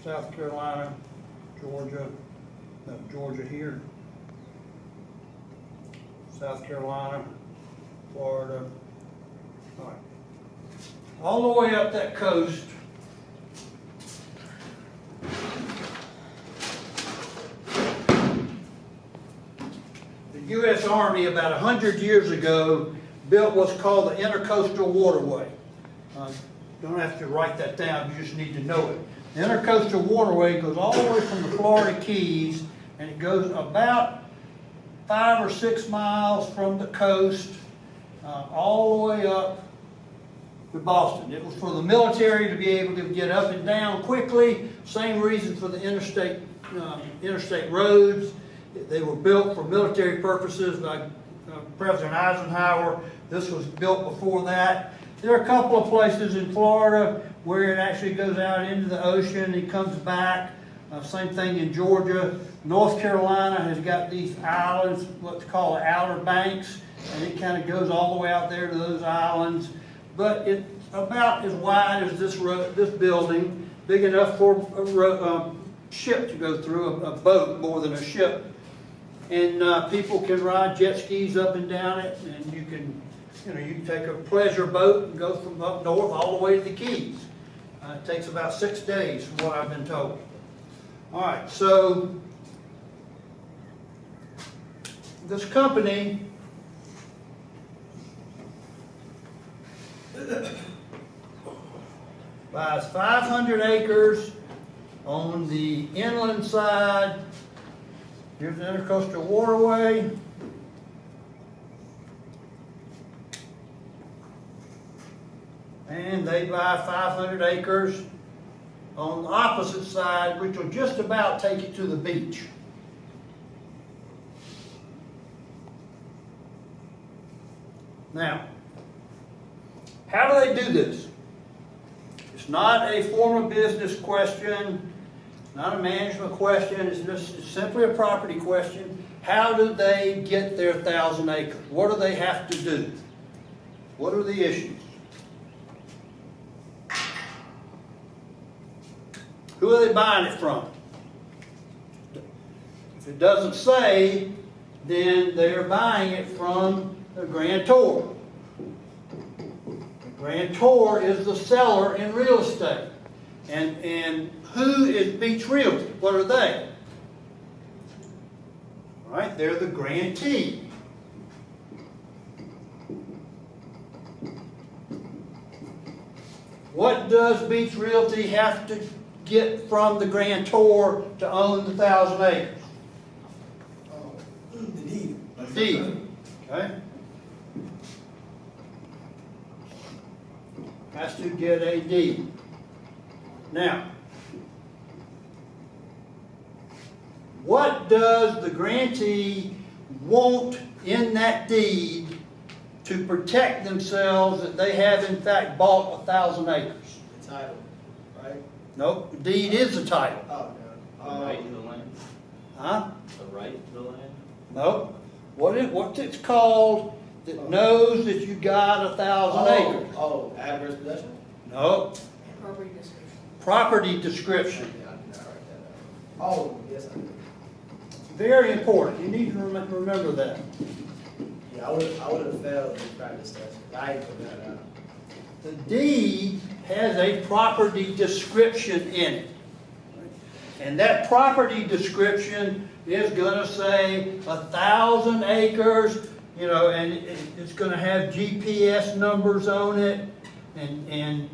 South Carolina, Georgia, no, Georgia here, South Carolina, Florida, all right. All the way up that coast. The U.S. Army about 100 years ago built what's called the Intercoastal Waterway. Don't have to write that down, you just need to know it. The Intercoastal Waterway goes all the way from the Florida Keys, and it goes about 5 or 6 miles from the coast, all the way up to Boston. It was for the military to be able to get up and down quickly. Same reason for the interstate roads. They were built for military purposes by President Eisenhower. This was built before that. There are a couple of places in Florida where it actually goes out into the ocean and comes back. Same thing in Georgia. North Carolina has got these islands, what's called Outer Banks, and it kind of goes all the way out there to those islands. But it's about as wide as this building, big enough for a ship to go through, a boat more than a ship. And people can ride jet skis up and down it, and you can take a pleasure boat and go from up north all the way to the Keys. It takes about 6 days, from what I've been told. All right, so this company buys 500 acres on the inland side. Here's the Intercoastal Waterway. And they buy 500 acres on the opposite side, which will just about take you to the beach. Now, how do they do this? It's not a formal business question, not a management question, it's just simply a property question. How do they get their 1,000 acres? What do they have to do? What are the issues? Who are they buying it from? If it doesn't say, then they're buying it from the grantor. The grantor is the seller in real estate. And who is Beach Realty? What are they? All right, they're the grantee. What does Beach Realty have to get from the grantor to own the 1,000 acres? The deed. Deed. Okay. Has to get a deed. Now, what does the grantee want in that deed to protect themselves that they have in fact bought 1,000 acres? The title, right? Nope, the deed is the title. Oh, no. The right to the land? Huh? The right to the land? Nope. What it's called that knows that you got 1,000 acres? Oh, adverse possession? Nope. Property description. Property description. Yeah, I did not write that down. Oh, yes, I did. Very important. You need to remember that. Yeah, I would have failed in practice test. I ain't put that out. The deed has a property description in it. And that property description is going to say 1,000 acres, and it's going to have GPS numbers on it, and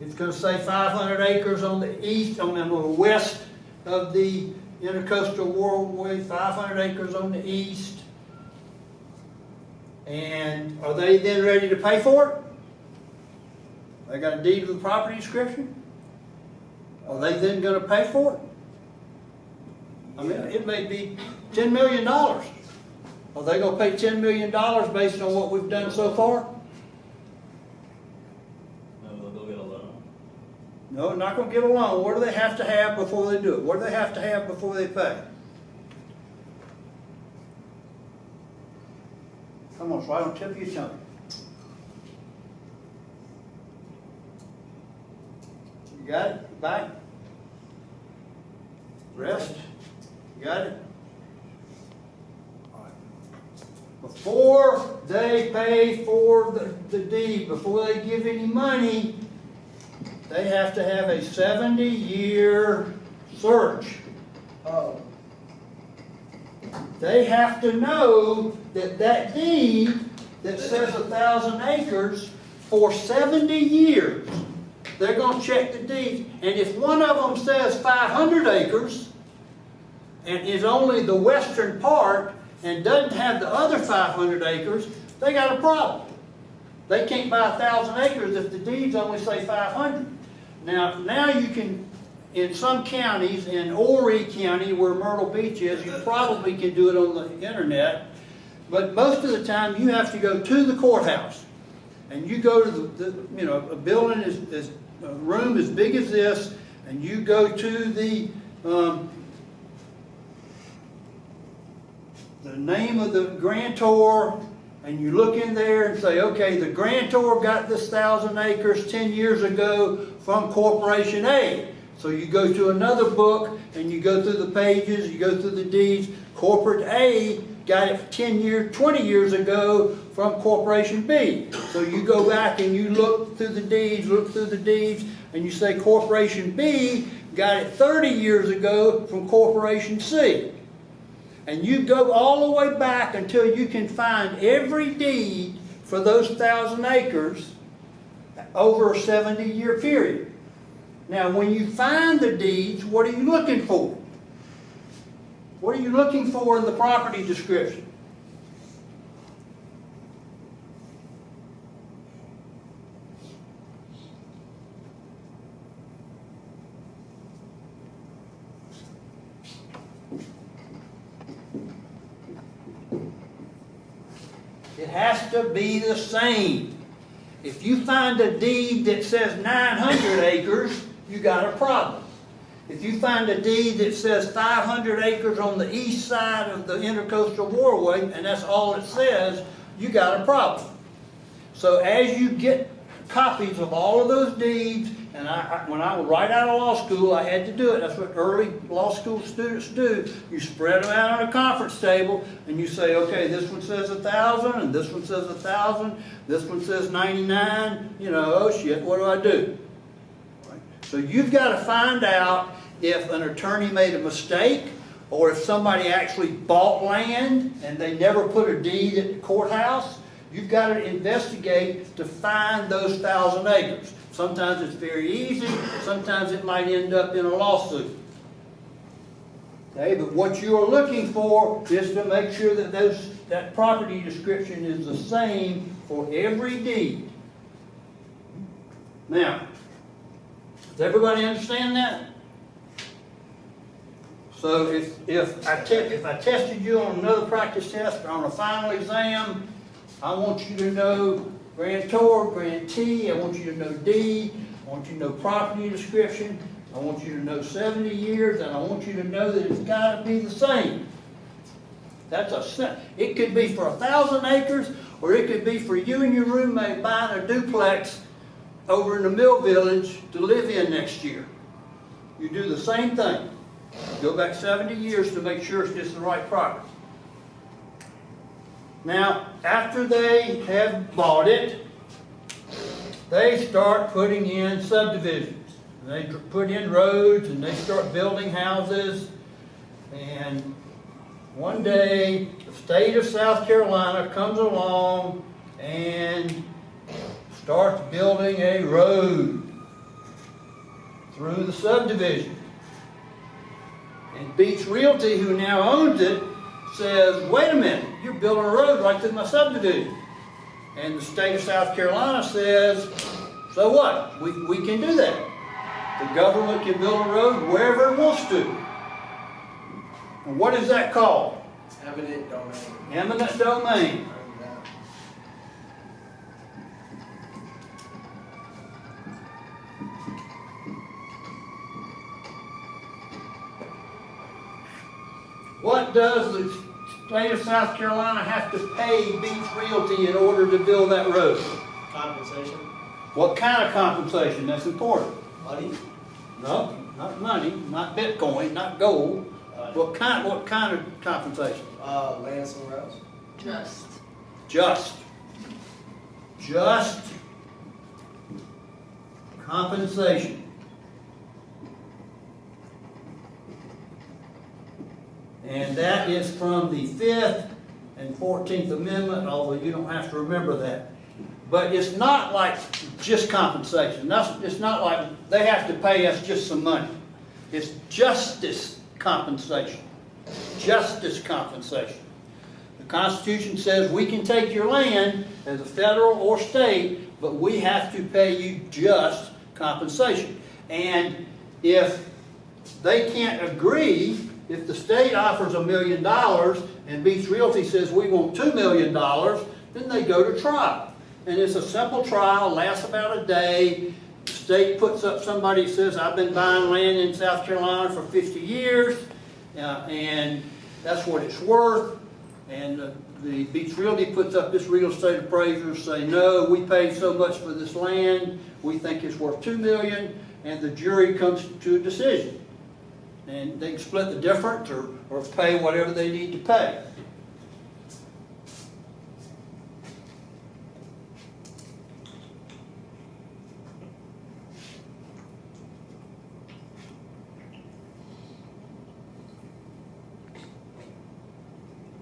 it's going to say 500 acres on the east, on the west of the Intercoastal Waterway, 500 acres on the east. And are they then ready to pay for it? They got a deed with a property description? Are they then going to pay for it? I mean, it may be $10 million. Are they going to pay $10 million based on what we've done so far? No, they'll go get a loan. No, they're not going to get a loan. What do they have to have before they do it? What do they have to have before they pay? Come on, so I don't tip your tongue. You got it? Back? Rest? You got it? Before they pay for the deed, before they give any money, they have to have a 70-year search. Oh, They have to know that that deed that says 1,000 acres for 70 years, they're going to check the deed. And if one of them says 500 acres and is only the western part and doesn't have the other 500 acres, they got a problem. They can't buy 1,000 acres if the deeds only say 500. Now you can, in some counties, in Horry County where Myrtle Beach is, you probably can do it on the internet. But most of the time you have to go to the courthouse. And you go to a building a room as big as this, and you go to the name of the grantor, and you look in there and say, okay, the grantor got this 1,000 acres 10 years ago from Corporation A. So you go to another book and you go through the pages, you go through the deeds. Corporate A got it 20 years ago from Corporation B. So you go back and you look through the deeds, and you say Corporation B got it 30 years ago from Corporation C. And you go all the way back until you can find every deed for those 1,000 acres over a 70-year period. Now, when you find the deeds, what are you looking for? What are you looking for in the property description? It has to be the same. If you find a deed that says 900 acres, you got a problem. If you find a deed that says 500 acres on the east side of the Intercoastal Waterway, and that's all it says, you got a problem. So as you get copies of all of those deeds, and when I was right out of law school, I had to do it. That's what early law school students do. You spread them out on a conference table, and you say, okay, this one says 1,000, and this one says 1,000, this one says 99. Oh shit, what do I do? Right? So you've got to find out if an attorney made a mistake, or if somebody actually bought land and they never put a deed at the courthouse. You've got to investigate to find those 1,000 acres. Sometimes it's very easy, sometimes it might end up in a lawsuit. Okay, but what you are looking for is to make sure that that property description is the same for every deed. Now, does everybody understand that? So if I tested you on another practice test or on a final exam, I want you to know grantor, grantee, I want you to know deed, I want you to know property description, I want you to know 70 years, and I want you to know that it's got to be the same. It could be for 1,000 acres, or it could be for you and your roommate buying a duplex over in the Mill Village to live in next year. You do the same thing. Go back 70 years to make sure it's just the right property. Now, after they have bought it, they start putting in subdivisions. They put in roads and they start building houses. And one day, the state of South Carolina comes along and starts building a road through the subdivision. And Beach Realty, who now owns it, says, wait a minute, you're building a road right through my subdivision. And the state of South Carolina says, so what? We can do that. The government can build a road wherever it wants to. And what is that called? eminent domain. Eminent domain. What does the state of South Carolina have to pay Beach Realty in order to build that road? Compensation. What kind of compensation? That's important. Money. No, Not money, not Bitcoin, not gold. What kind of compensation? Land somewhere else. Just. Just compensation. And that is from the 5th and 14th Amendment, although you don't have to remember that. But it's not like just compensation. It's not like they have to pay us just some money. It's justice compensation. Justice compensation. The Constitution says we can take your land as a federal or state, but we have to pay you just compensation. And if they can't agree, if the state offers $1 million and Beach Realty says we want $2 million, then they go to trial. And it's a simple trial, lasts about a day. The state puts up somebody who says, I've been buying land in South Carolina for 50 years, and that's what it's worth. And the Beach Realty puts up this real estate appraiser say, no, we paid so much for this land, we think it's worth $2 million, and the jury comes to a decision. And they can split the difference or pay whatever they need to pay.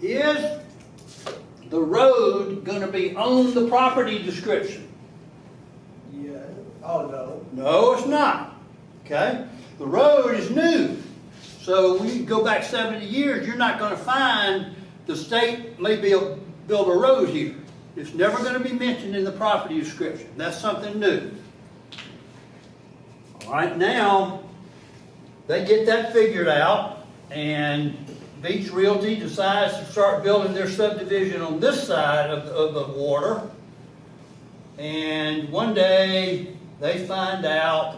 Is the road going to be on the property description? Yeah. Oh, no. No, it's not. Okay? The road is new. So when you go back 70 years, you're not going to find the state may build a road here. It's never going to be mentioned in the property description. That's something new. All right, now they get that figured out, and Beach Realty decides to start building their subdivision on this side of the water. And one day they find out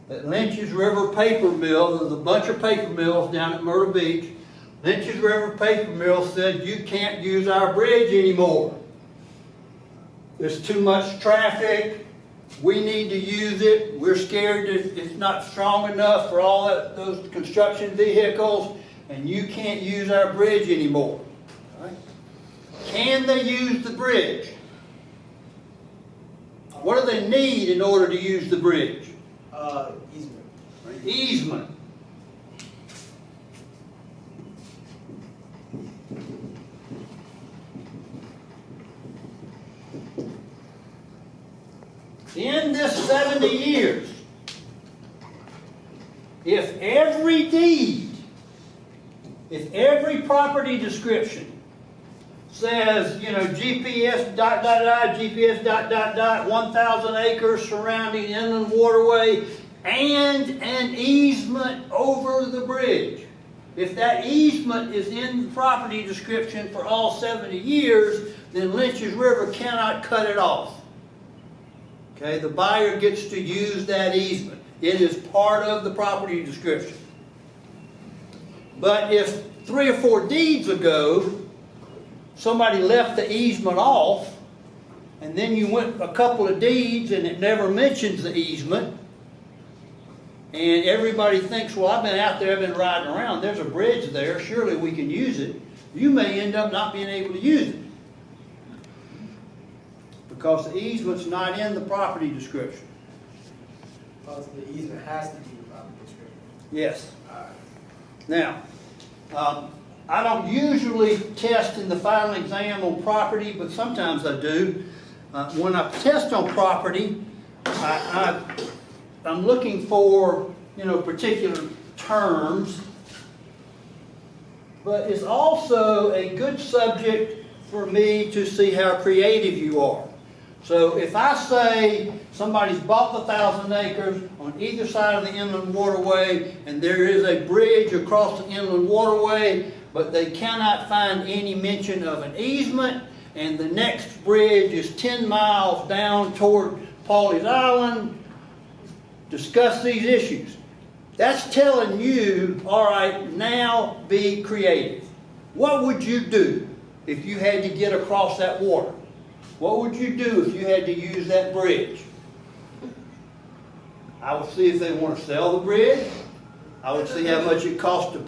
that Lynch's River Paper Mill, there's a bunch of paper mills down at Myrtle Beach. Lynch's River Paper Mill said, you can't use our bridge anymore. There's too much traffic. We need to use it. We're scared that it's not strong enough for all those construction vehicles, and you can't use our bridge anymore. Right? Can they use the bridge? What do they need in order to use the bridge? Easement. Easement. In this 70 years, if every deed, if every property description says, you know, GPS ... GPS ... 1,000 acres surrounding inland waterway and an easement over the bridge. If that easement is in the property description for all 70 years, then Lynch's River cannot cut it off. Okay, the buyer gets to use that easement. It is part of the property description. But if 3 or 4 deeds ago, somebody left the easement off, and then you went a couple of deeds and it never mentions the easement, and everybody thinks, well, I've been out there, I've been riding around, there's a bridge there, surely we can use it. You may end up not being able to use it, because the easement's not in the property description. Because the easement has to be the property description. Yes. All right. Now, I don't usually test in the final exam on property, but sometimes I do. When I test on property, I'm looking for, you know, particular terms, but it's also a good subject for me to see how creative you are. So if I say somebody's bought the 1,000 acres on either side of the inland waterway, and there is a bridge across the inland waterway, but they cannot find any mention of an easement, and the next bridge is 10 miles down toward Pawleys Island, discuss these issues. That's telling you, all right, now be creative. What would you do if you had to get across that water? What would you do if you had to use that bridge? I would see if they want to sell the bridge. I would see how much it costs to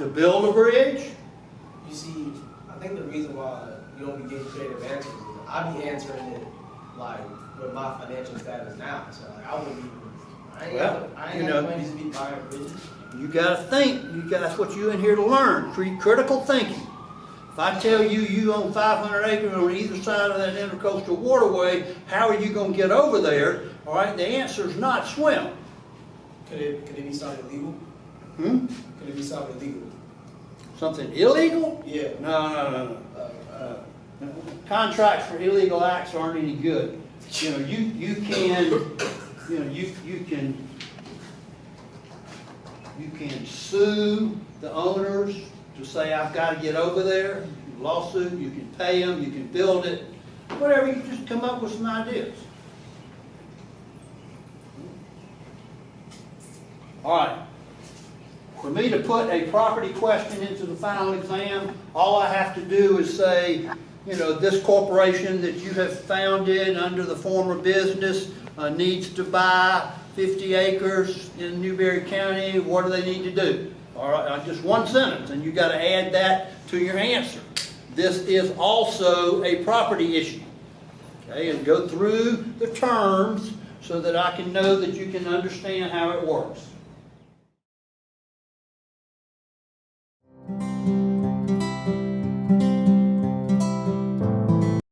build a bridge. You see, I think the reason why you don't be getting creative answers is I be answering it like with my financial status now. So like I wouldn't even. I ain't got money to be buying bridges. You gotta think, that's what you in here to learn, critical thinking. If I tell you you own 500 acres on either side of that intercoastal waterway, how are you gonna get over there? All right, the answer is not swim. Could it be something illegal? Could it be something illegal? Something illegal? Yeah. No. Contracts for illegal acts aren't any good. You know, you can sue the owners to say I've got to get over there. Lawsuit, you can pay them, you can build it, whatever. You just come up with some ideas. All right. For me to put a property question into the final exam, all I have to do is say, you know, this corporation that you have founded under the form of business needs to buy 50 acres in Newberry County. What do they need to do? All right, just one sentence, and you got to add that to your answer. This is also a property issue. Okay, and go through the terms so that I can know that you can understand how it works.